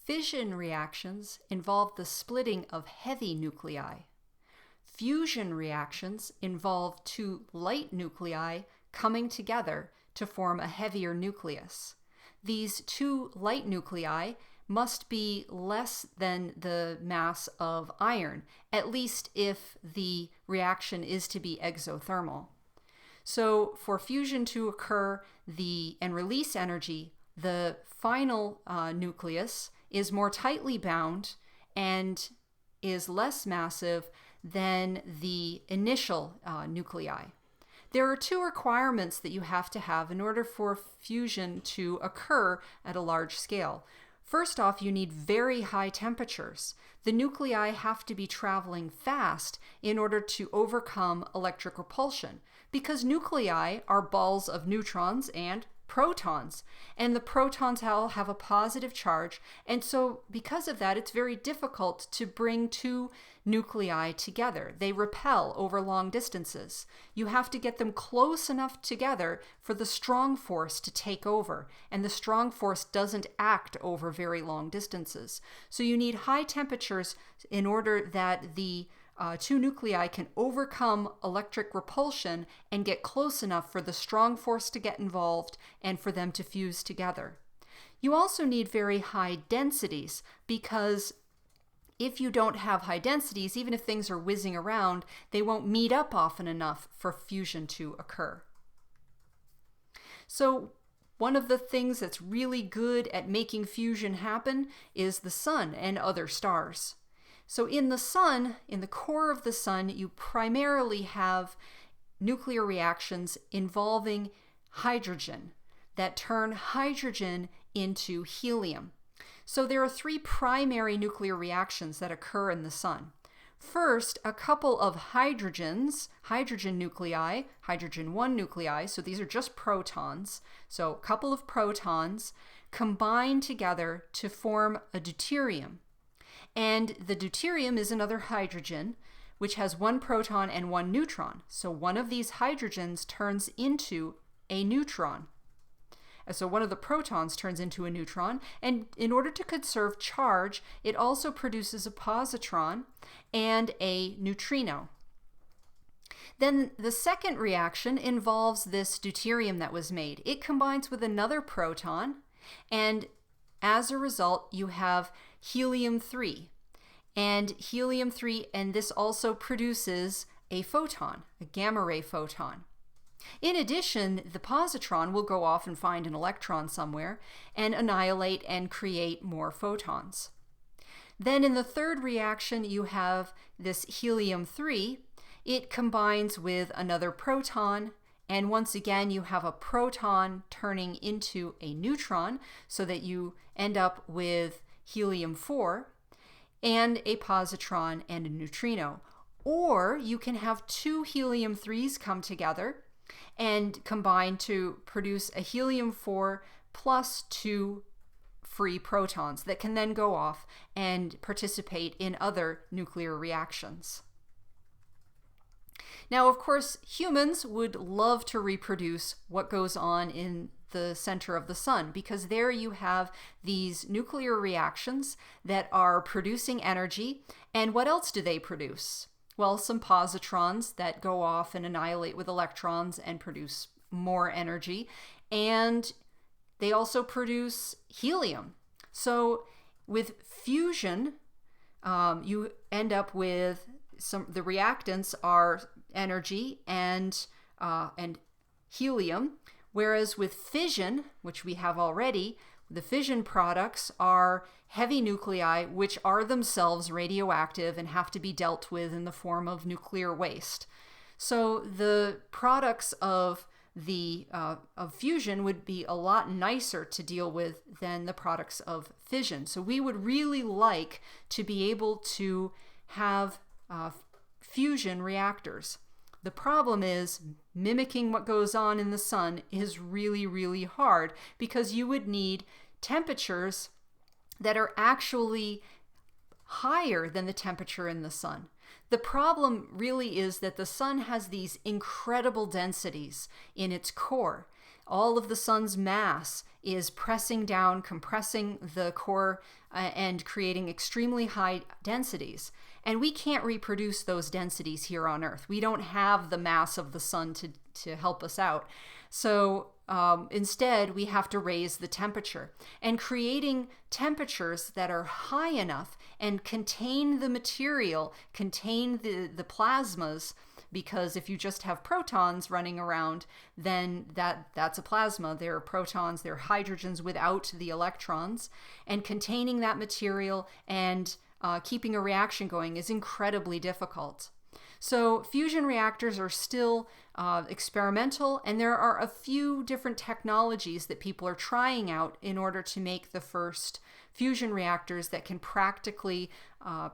Fission reactions involve the splitting of heavy nuclei. Fusion reactions involve two light nuclei coming together to form a heavier nucleus. These two light nuclei must be less than the mass of iron, at least if the reaction is to be exothermal. So for fusion to occur and release energy, the final nucleus is more tightly bound and is less massive than the initial nuclei. There are two requirements that you have to have in order for fusion to occur at a large scale. First off, you need very high temperatures. The nuclei have to be traveling fast in order to overcome electric repulsion, because nuclei are balls of neutrons and protons, and the protons all have a positive charge, and so because of that it's very difficult to bring two nuclei together. They repel over long distances. You have to get them close enough together for the strong force to take over, and the strong force doesn't act over very long distances. So you need high temperatures in order that the two nuclei can overcome electric repulsion and get close enough for the strong force to get involved and for them to fuse together. You also need very high densities, because if you don't have high densities, even if things are whizzing around, they won't meet up often enough for fusion to occur. So one of the things that's really good at making fusion happen is the sun and other stars. So in the sun, in the core of the sun, you primarily have nuclear reactions involving hydrogen that turn hydrogen into helium. So there are three primary nuclear reactions that occur in the sun. First, a couple of hydrogen nuclei, hydrogen 1 nuclei, so these are just protons. So a couple of protons combine together to form a deuterium. And the deuterium is another hydrogen, which has one proton and one neutron. So one of these hydrogens turns into a neutron. So one of the protons turns into a neutron, and in order to conserve charge, it also produces a positron and a neutrino. Then the second reaction involves this deuterium that was made. It combines with another proton, and as a result, you have helium-3. And helium-3, and this also produces a photon, a gamma ray photon. In addition, the positron will go off and find an electron somewhere and annihilate and create more photons. Then in the third reaction, you have this helium-3. It combines with another proton, and once again you have a proton turning into a neutron, so that you end up with helium-4 and a positron and a neutrino. Or you can have two helium-3s come together and combine to produce a helium-4 plus two free protons that can then go off and participate in other nuclear reactions. Now, of course, humans would love to reproduce what goes on in the center of the sun, because there you have these nuclear reactions that are producing energy. And what else do they produce? Well, some positrons that go off and annihilate with electrons and produce more energy. And they also produce helium. So with fusion, you end up with the reactants are energy and helium, whereas with fission, which we have already, the fission products are heavy nuclei, which are themselves radioactive and have to be dealt with in the form of nuclear waste. So the products of fusion would be a lot nicer to deal with than the products of fission. So we would really like to be able to have fusion reactors. The problem is mimicking what goes on in the sun is really, really hard, because you would need temperatures that are actually higher than the temperature in the sun. The problem really is that the sun has these incredible densities in its core. all of the sun's mass is pressing down, compressing the core, and creating extremely high densities. And we can't reproduce those densities here on Earth. We don't have the mass of the sun to help us out. So instead, we have to raise the temperature. And creating temperatures that are high enough and contain the material, contain the plasmas, because if you just have protons running around, then that's a plasma. There are protons, there are hydrogens without the electrons, and containing that material and keeping a reaction going is incredibly difficult. So fusion reactors are still experimental, and there are a few different technologies that people are trying out in order to make the first fusion reactors that can practically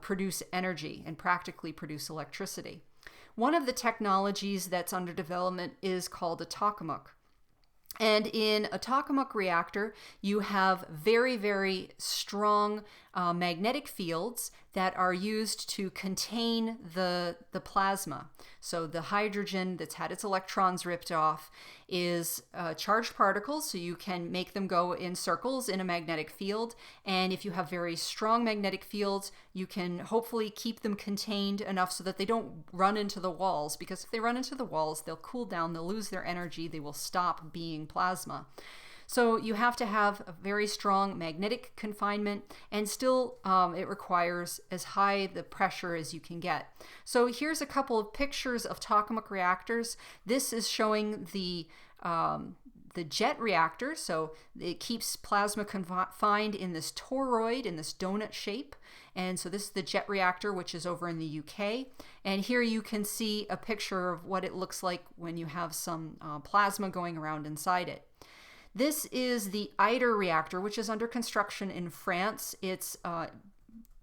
produce energy and practically produce electricity. One of the technologies that's under development is called a tokamak. And in a tokamak reactor, you have very, very strong magnetic fields that are used to contain the plasma. So the hydrogen that's had its electrons ripped off is charged particles, so you can make them go in circles in a magnetic field. And if you have very strong magnetic fields, you can hopefully keep them contained enough so that they don't run into the walls, because if they run into the walls, they'll cool down, they'll lose their energy, they will stop being plasma. So you have to have a very strong magnetic confinement, and still it requires as high the pressure as you can get. So here's a couple of pictures of tokamak reactors. This is showing the jet reactor, so it keeps plasma confined in this toroid, in this donut shape. And so this is the jet reactor, which is over in the UK. And here you can see a picture of what it looks like when you have some plasma going around inside it. This is the ITER reactor, which is under construction in France. It's a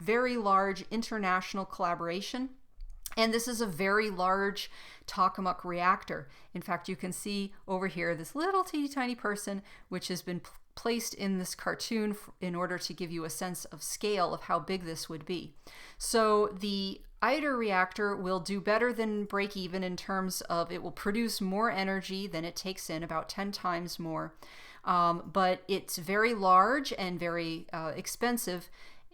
very large international collaboration. And this is a very large tokamak reactor. In fact, you can see over here this little teeny tiny person, which has been placed in this cartoon in order to give you a sense of scale of how big this would be. So the ITER reactor will do better than break even in terms of it will produce more energy than it takes in, about 10 times more. But it's very large and very expensive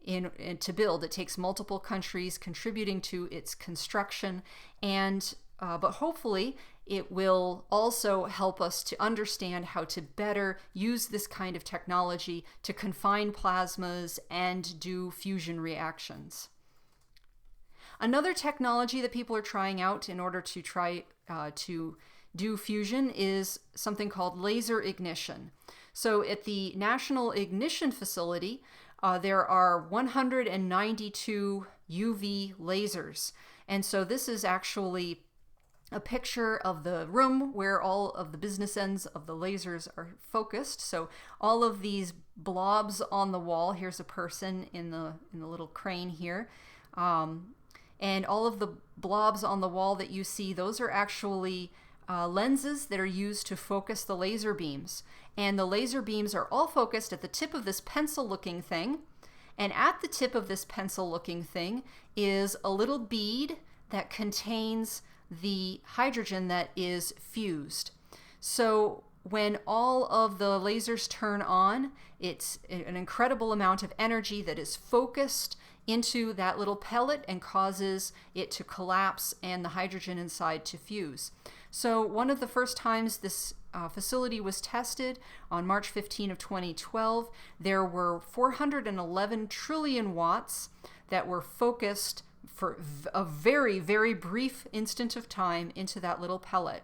to build. It takes multiple countries contributing to its construction, and but hopefully it will also help us to understand how to better use this kind of technology to confine plasmas and do fusion reactions. Another technology that people are trying out in order to try to do fusion is something called laser ignition. So at the National Ignition Facility, there are 192 UV lasers. And so this is actually a picture of the room where all of the business ends of the lasers are focused. So all of these blobs on the wall, here's a person in the little crane here. And all of the blobs on the wall that you see, those are actually lenses that are used to focus the laser beams. And the laser beams are all focused at the tip of this pencil-looking thing. And at the tip of this pencil-looking thing is a little bead that contains the hydrogen that is fused. So when all of the lasers turn on, it's an incredible amount of energy that is focused into that little pellet and causes it to collapse and the hydrogen inside to fuse. So one of the first times this facility was tested on March 15 of 2012, there were 411 trillion watts that were focused for a very, very brief instant of time into that little pellet.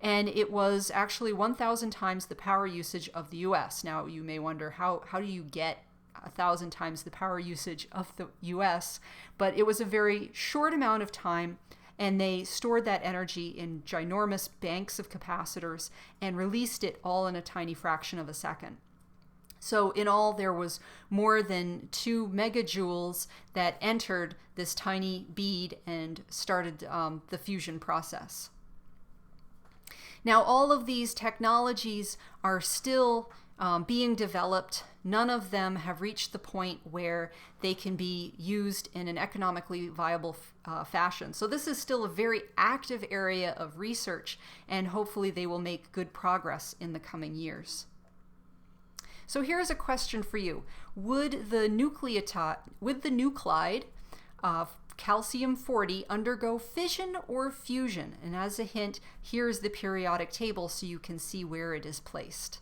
And it was actually 1,000 times the power usage of the US. Now you may wonder, how do you get 1,000 times the power usage of the US? But it was a very short amount of time, and they stored that energy in ginormous banks of capacitors and released it all in a tiny fraction of a second. So in all, there was more than 2 megajoules that entered this tiny bead and started the fusion process. Now, all of these technologies are still being developed. None of them have reached the point where they can be used in an economically viable fashion. So this is still a very active area of research, and hopefully they will make good progress in the coming years. So here's a question for you. Would the nuclide calcium-40 undergo fission or fusion? And as a hint, here's the periodic table so you can see where it is placed.